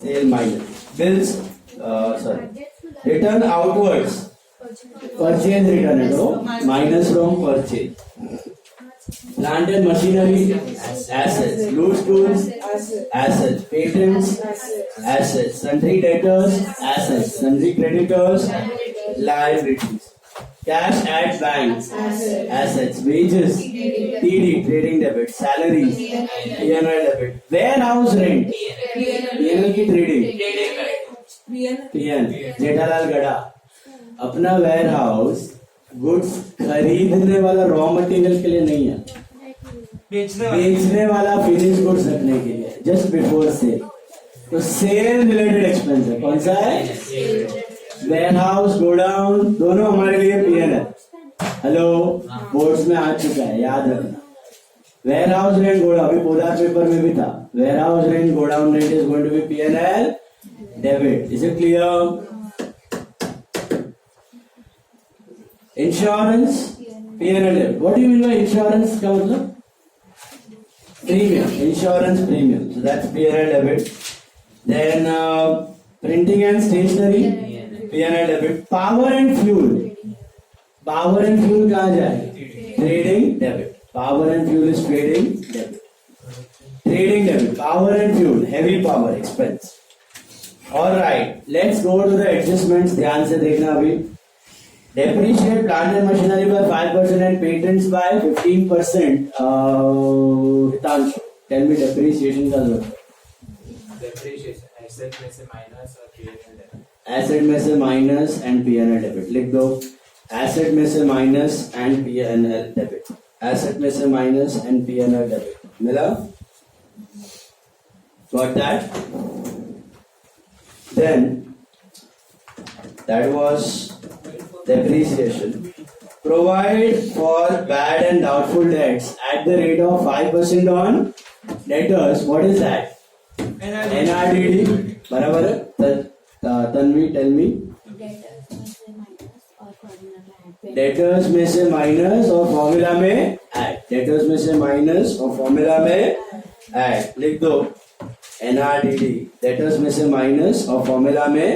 Sale minus. Bills, return outwards. Purchase return है तो minus from purchase. Plant and machinery, assets. Loose tools, assets. Patents, assets. Sundry debtors, assets. Sundry creditors, liabilities. Cash at bank, assets. Wages, TD, trading debit. Salaries, P&L debit. Warehouse rent, P&L की trading. PN, Jethalal गड़ा. अपना ware house goods खरीदने वाला raw material के लिए नहीं है, बेचने वाला फिनिश गुड्स रखने के लिए, जस्ट बिफोर सेल. तो सेल रिलेटेड एक्सपेंस है. कौन सा है? वेयर हाउस, गोडाउन, दोनों हमारे लिए पीएन है. हेलो, बोर्ड्स में आ चुका है, याद रखना. वेयर हाउस रेंट गोडाउन, अभी पोदार पेपर में भी था. Warehouse rent godown rent is going to be PNL debit. Is it clear? Insurance PNL. What do you mean by insurance का मतलब? Premium, insurance premium. So that's PNL debit. Then printing and stationery PNL debit. Power and fuel, power and fuel कहाँ जाए? Trading debit. Power and fuel is trading debit. Trading debit, power and fuel, heavy power expense. Alright, let's go to the adjustments. ध्यान से देखना. अभी depreciate plant and machinery by 5% and patents by 15%. Hitanshu, tell me depreciation का जो. Depreciation, asset में से minus और P&L debit. Asset में से minus and P&L debit. लिख दो. Asset में से minus and P&L debit. Asset में से minus and P&L debit. मिला? Got that? Then that was depreciation. Provide for bad and doubtful debts at the rate of 5% on debtors. What is that? NRDD. बराबर है? Tanvi, tell me. Debtors में से minus और formula में add. Debtors में से minus और फॉर्मूला में add. लिख दो. NRDD. Debtors में से minus और फॉर्मूला में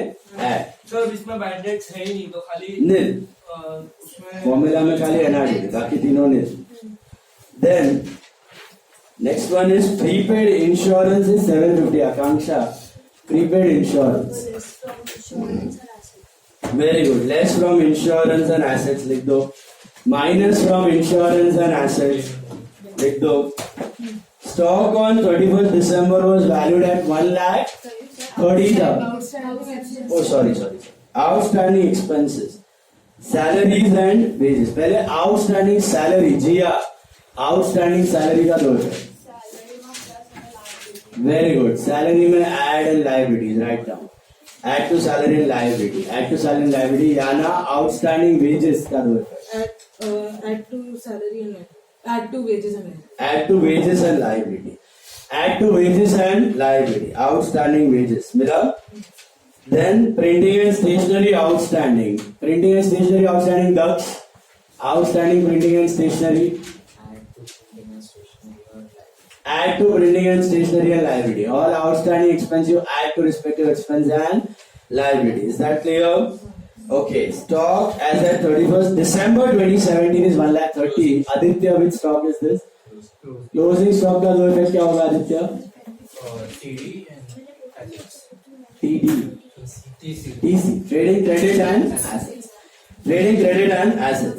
add. सर इसमें बैड डेट्स है ही नहीं तो खाली नील. फॉर्मूला में खाली एनआरडी, बाकी तीनों nil. Then next one is prepaid insurance is 750. Akanksha, prepaid insurance. Very good. Less from insurance and assets लिख दो. Minus from insurance and assets लिख दो. Stock on 31st December was valued at 1,30,000. Oh, sorry. Outstanding expenses, salaries and wages. पहले outstanding salary, जिया, outstanding salary का दो है. Very good. Salary में add and liabilities, write down. Add to salary and liability. Add to salary and liability. Yana outstanding wages का दो है. Add to salary and add to wages and liability. Add to wages and liability. Add to wages and liability. Outstanding wages. मिला? Then printing and stationery outstanding. Printing and stationery outstanding. Ducks. Outstanding printing and stationery. Add to printing and stationery and liability. All outstanding expense you add to respective expense and liability. Is that clear? Okay. Stock as at 31st December 2017 is 1,30,000. Aditya, which stock is this? Closing stock का दो effect क्या होगा Aditya? TD and assets. TD. TC. Trading credit and assets. Trading credit and assets.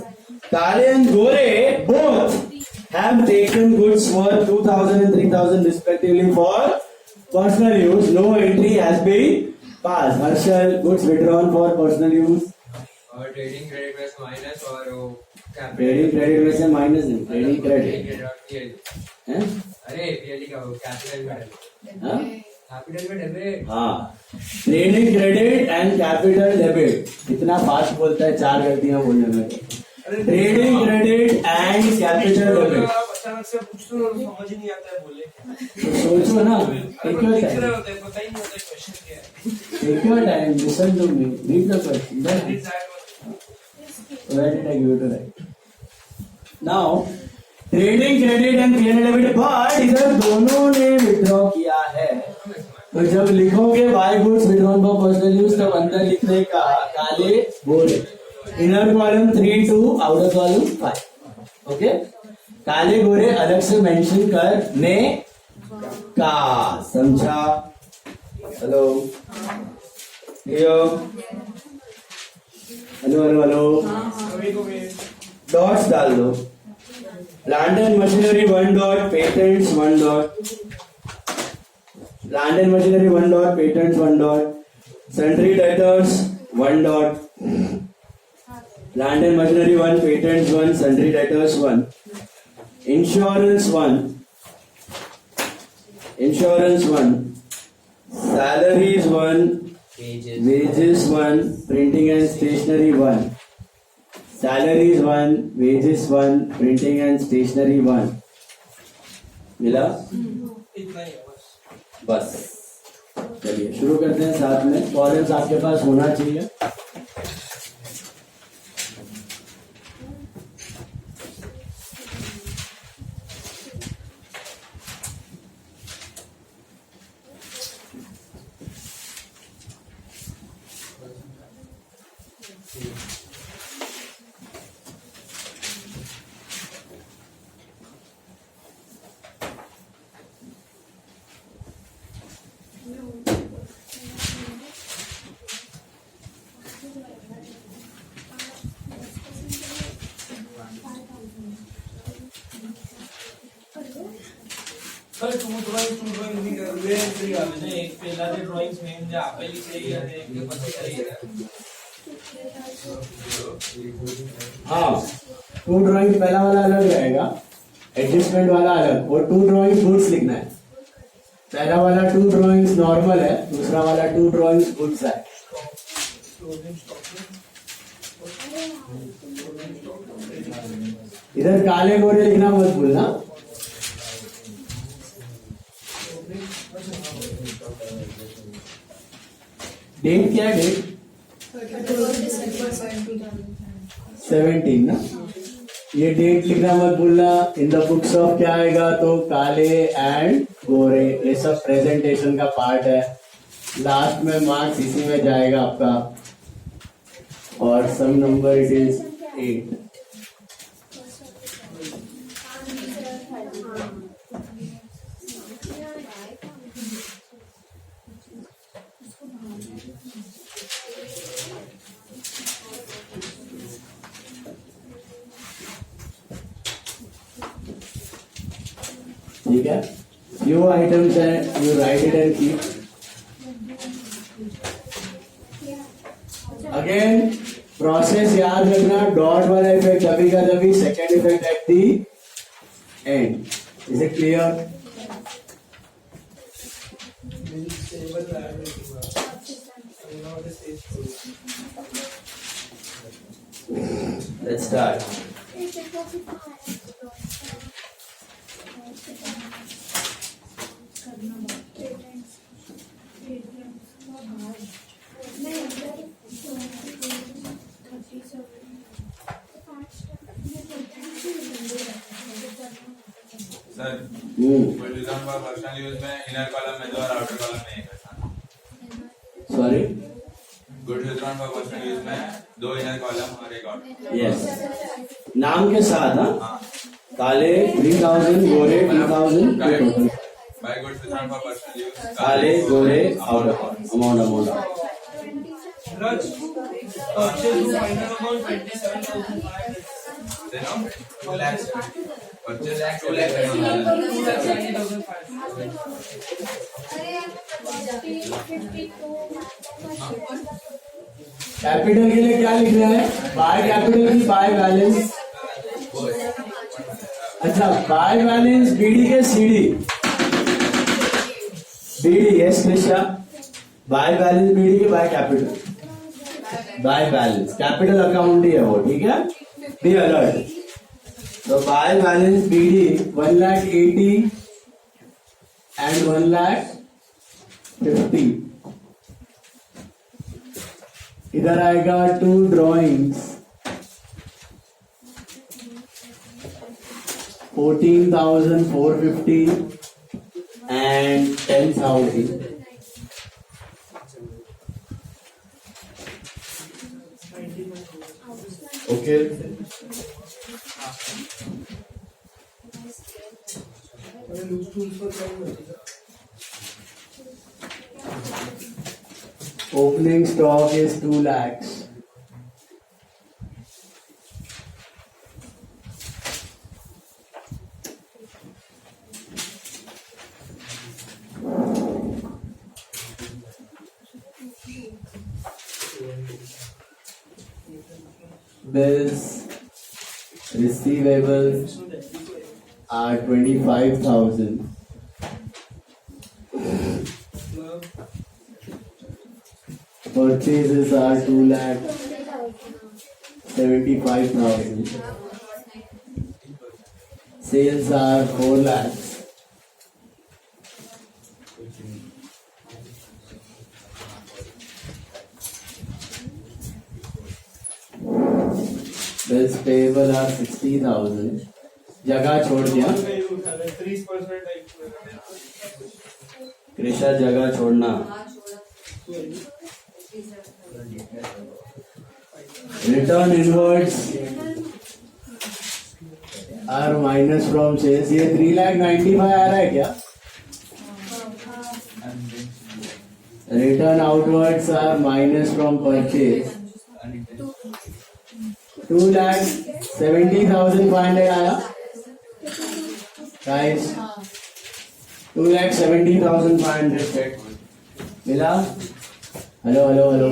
Kale and Gore both have taken goods worth 2,000 and 3,000 respectively for personal use. No entry has been passed. Harshal, goods withdrawn for personal use. और trading credit में से minus और trading credit में से minus नहीं. Trading credit हैं? अरे PLD का कैपिटल में हाँ? कैपिटल में डेबिट. हाँ. Trading credit and capital debit. कितना फास्ट बोलता है, 4 गलतियां बोलने में. Trading credit and capital debit. अचानक से पूछते हो समझ ही नहीं आता है बोले. तो सोचो ना. लिख रहे होते हैं, पता ही नहीं होता क्वेश्चन क्या है. Take your time, listen to me, read the question. Then, where did I give it to write? Now, trading credit and P&L debit, but इधर दोनों ने withdraw किया है. तो जब लिखोगे by goods withdrawn for personal use तब अंदर लिखने का काले गोरे, inner column 3 2 outer column 5. Okay, काले गोरे अलग से मेंशन करने का, समझा? Hello hello hello hello, dots डाल दो. Plant and machinery 1 dot, patents 1 dot. Land and machinery 1 dot, patents 1 dot, sundry debtors 1 dot. Land and machinery 1, patents 1, sundry debtors 1. Insurance 1. Insurance 1. Salaries 1. Wages 1. Printing and stationery 1. Salaries 1. Wages 1. Printing and stationery 1. मिला? बस चलिए शुरू करते हैं. साथ में columns आपके पास होना चाहिए. सर टू ड्रॉइंग भी कर वे फ्री આવે છે એક પહેલા જે ડ્રોઈંગ્સ મેં જે આપેલી છે એ અને એક પછી કરી છે. हाँ, 2 ड्राइंग पहला वाला अलग रहेगा, एडजस्टमेंट वाला अलग, और 2 ड्राइंग गुड्स लिखना है. पहला वाला 2 ड्राइंग्स नॉर्मल है, दूसरा वाला 2 ड्राइंग्स गुड्स है. इधर काले गोरे लिखना मत भूलना. डेट क्या है? डेट 17 ना. ये डेट लिखना मत भूलना. इन द बुक्स ऑफ क्या आएगा तो काले एंड गोरे, ये सब प्रेजेंटेशन का पार्ट है. लास्ट में मार्क्स इसी में जाएगा आपका. और सम नंबर इट इज 8. ठीक है, few items है, you write it and keep. Again process याद रखना. डॉट वाला इफेक्ट तभी का तभी, second effect at the and. Is it clear? Let's start. Sir design for personal use में इनर कॉलम में 2 और आउटर कॉलम में 1 है. Sorry, good design for personal use में 2 इनर कॉलम और 1 आउटर. यस, नाम के साथ. हाँ, काले 3000, Gore 2000 total. By good design for personal use Kale Gore outer amount. रज purchase final amount 27500. Then 2 lakh purchase 2 lakh. Capital के लिए क्या लिखना है? बाय कैपिटल की बाय बैलेंस. अच्छा, बाय बैलेंस बीडी के CD. BD yes Krishna. By balance BD के by capital. By balance capital account ही है वो. ठीक है, बी अलर्ट. तो बाय बैलेंस बीडी 1,80,000 एंड 1,50,000. इधर आएगा 2 drawings 14,450 and 10,000. Okay opening stock is 2 lakhs. Bills receivable are 25,000. Purchases are 2,75,000. Sales are 4 lakhs. Bills payable are 60,000. जगह छोड़ दिया 30% कृषा जगह छोड़ना return inwards are minus from sales ये 3,95,000 आ रहा है क्या return outwards are minus from purchase 2,70,500 आया गाइस 2,70,500 सेट मिला hello hello hello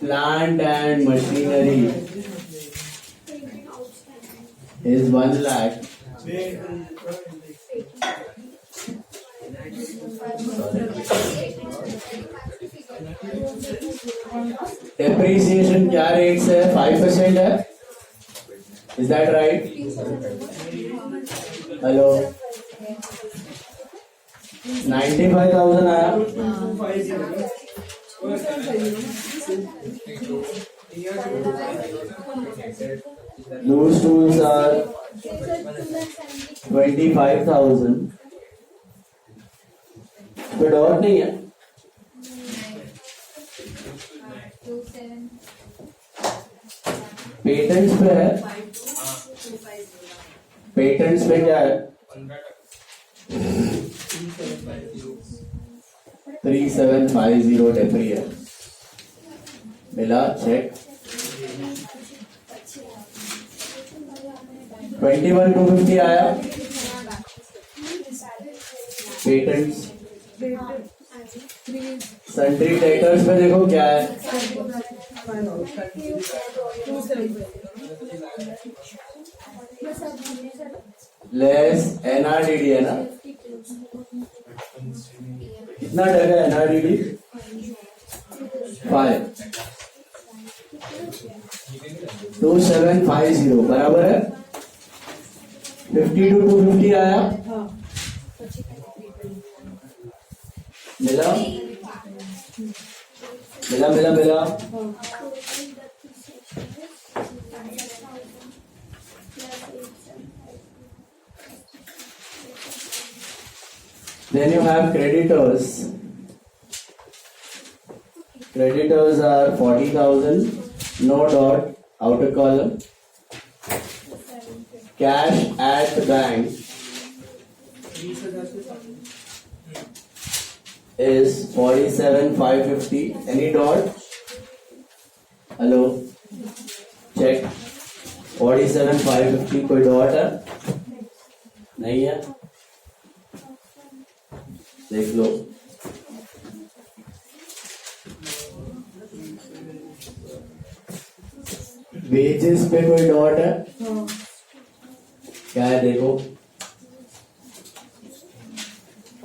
plant and machinery is 1 lakh. Depreciation क्या रेट से 5% है? Is that right? Hello. 95,000 आया. Loose tools are 25,000. कोई डॉट नहीं है. पेटेंट्स पे है. पेटेंट्स पे क्या है? 3750 डेप्री है. मिला चेक. 21,250 आया. पेटेंट्स सन्ट्री डेटर्स पे देखो क्या है. लेस एनआरडीडी है ना. कितना डर है एनआरडीडी 5 2750 बराबर है. 50 to 250 आया. मिला मिला मिला मिला. Then you have creditors. Creditors are 40,000. No dot. Outer column. Cash at the bank is 47,550. Any dot? Hello. Check. 47,550 कोई dot है? नहीं है. देख लो. वेजेस पे कोई डॉट है? क्या है देखो.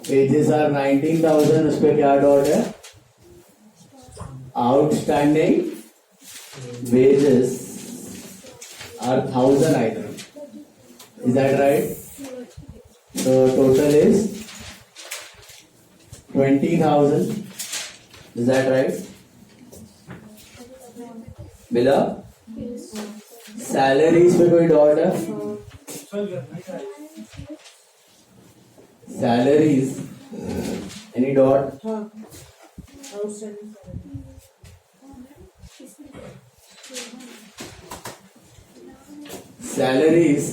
Wages are 19,000. उस पे क्या डॉट है? Outstanding wages are 1,000 item. Is that right? So total is 20,000. Is that right? मिला. सैलरीज पे कोई डॉट है? Salaries any dot? Outstanding salaries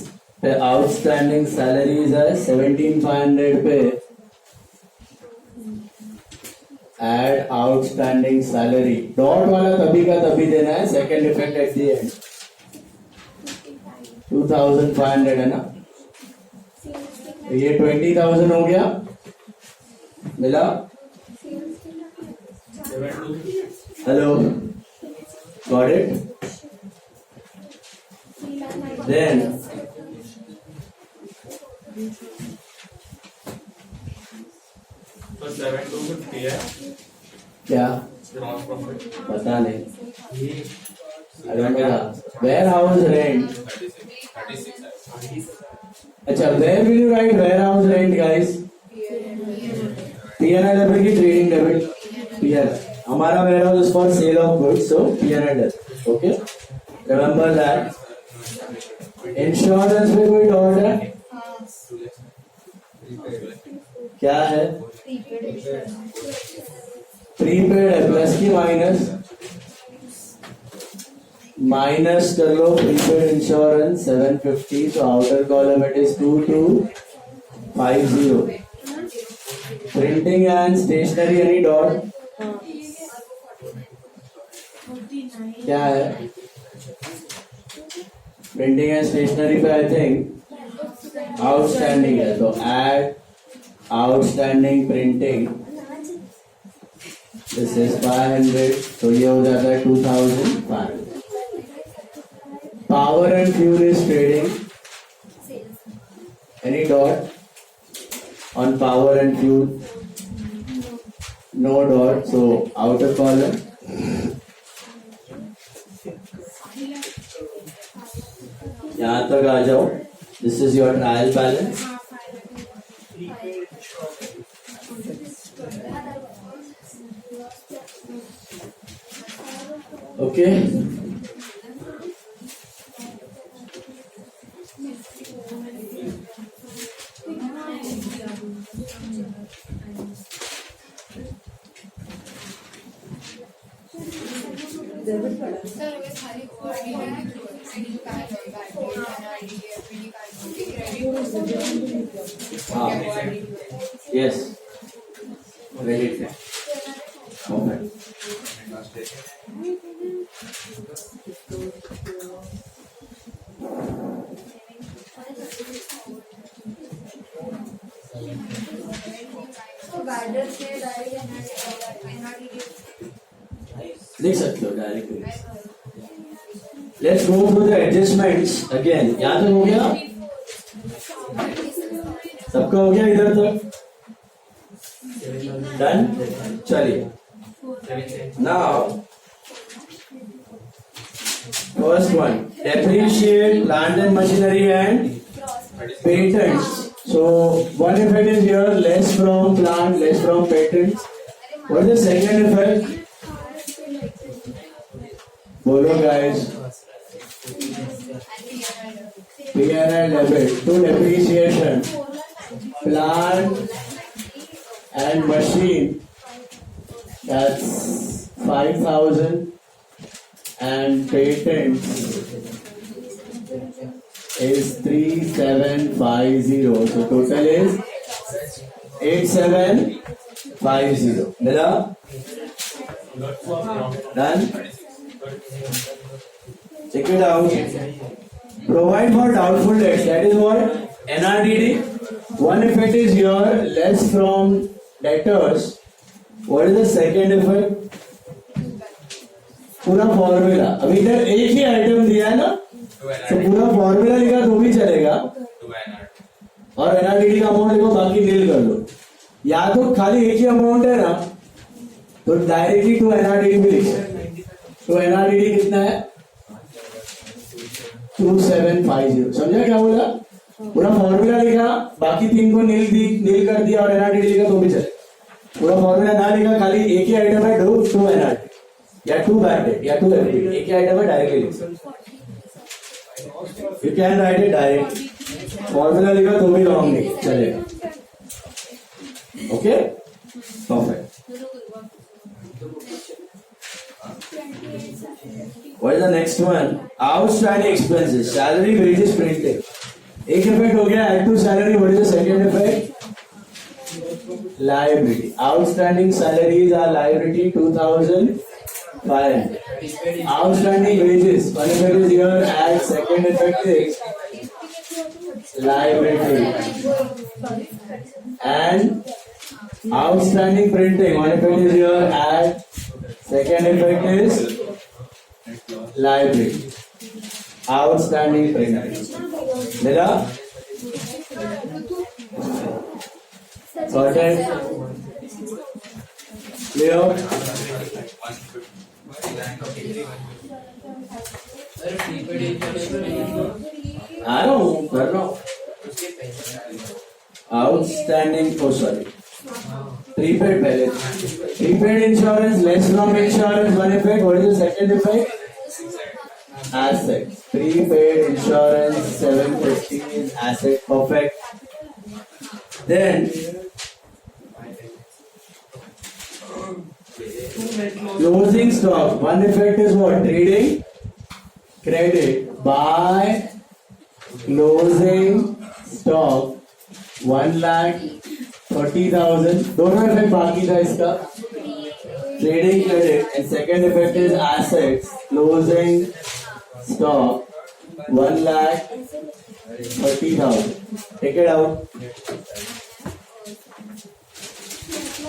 पे आउटस्टैंडिंग सैलरीज है 17,500 पे एड आउटस्टैंडिंग सैलरी डॉट वाला तभी का तभी देना है second effect at the and 2,500 है ना तो ये 20,000 हो गया मिला हेलो गॉट इट देन तो 7,250 है क्या ग्रॉस प्रॉफिट पता नहीं वेयर हाउस रेंट 36 है अच्छा where will you write warehouse rent guys PNR debit की ट्रेडिंग डेबिट पीएनआर हमारा warehouse is for sale of goods so PNR debit okay remember that insurance में कोई doubt है क्या है prepaid है प्लस की माइनस माइनस कर लो prepaid insurance 750 so outer column it is 2250 printing and stationery any dot क्या है प्रिंटिंग एंड स्टेशनरी पे आई थिंक आउटस्टैंडिंग है तो add outstanding printing this is 500 तो ये हो जाता है 2,500 Power and fuel is trading. Any dot on power and fuel? No dot. So outer column. यहाँ तक आ जाओ. This is your trial balance. Okay. Yes. Ready. Okay. देख सकते हो directly. Let's go through the adjustments again. यहाँ तक हो गया सबका हो गया इधर तक डन. चलिए now first one depreciate plant and machinery and patents. So one effect is here less from plant, less from patents. What is the second effect? बोलो guys. P&L debit to depreciation, plant and machine. That's 5,000 and patents is 3,750. So total is 8,750. मिला? Done? Check it out. Provide for doubtful debts. That is what? NRDD. One effect is here, less from debtors. What is the second effect? पूरा formula. अभी इधर एक ही item दिया है ना, तो पूरा फॉर्मूला लिखा तो भी चलेगा और एनआरडीडी का अमाउंट लिखो, बाकी नील कर लो. या तो खाली एक ही अमाउंट है ना तो डायरेक्टली टू एनआरडीडी भी लिख सकते. तो एनआरडीडी कितना है 2750. समझा क्या बोला? पूरा फॉर्मूला लिखा, बाकी तीन को नील कर दिया और एनआरडीडी लिखा तो भी चले. पूरा फॉर्मूला ना लिखा, खाली एक ही आइटम है टू एनआरडी या टू बैड डेट या टू एफडी, एक ही आइटम है डायरेक्टली लिख सकते. You can write it direct. Formula लिखा तो भी रॉन्ग नहीं चलेगा. Okay perfect. What is the next one? Outstanding expenses, salary, wages, printing. एक इफेक्ट हो गया, add to salary. What is the second effect? Liability. Outstanding salaries are liability 2,500. Outstanding wages, one effect is here, add second effect is liability. And outstanding printing, one effect is here, add second effect is liability. Outstanding printing. Mila? Sorted? Clear? I don't know. Outstanding, oh sorry. Prepaid balance. Prepaid insurance, less from insurance, one effect. What is the second effect? Asset. Prepaid insurance, 750 is asset, perfect. Then, closing stock. One effect is what? Trading. Credit. Buy. Closing stock. 1,30,000. दोनों effect बाकी था इसका. Trading credit. And second effect is assets. Closing stock. 1,30,000. Take it out.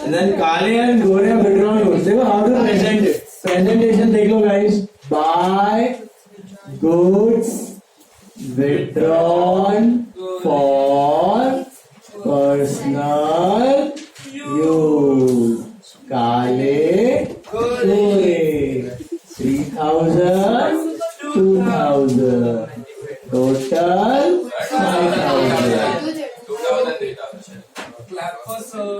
And then काले and Gore withdrawal notes. देखो how to present it. Presentation देख लो guys. Buy goods withdrawn for personal use. काले गोरे 3,000 2,000 total 5,000. 2,000 Clap for sir.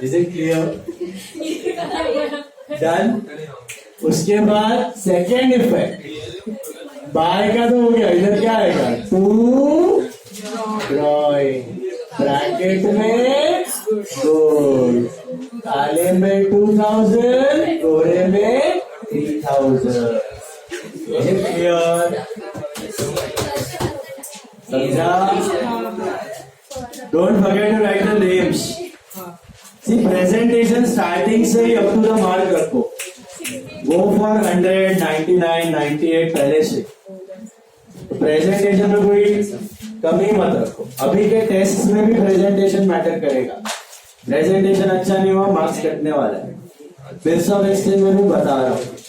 Is it clear? Done. उसके बाद second effect bye का तो हो गया. इधर क्या आएगा? टू ड्रॉइंग ब्रैकेट में गोल्ड. काले में 2,000, गोरे में 3,000. क्लियर? समझा? Don't forget to write the names. See, presentation starting से ही up to the mark रखो. Go for 100, 99, 98 पहले से. प्रेजेंटेशन में कोई कमी मत रखो. अभी के टेस्ट में भी प्रेजेंटेशन मैटर करेगा. प्रेजेंटेशन अच्छा नहीं हुआ, मार्क्स कटने वाला है. फिर सब एक्सचेंज में भी बता रहा हूँ.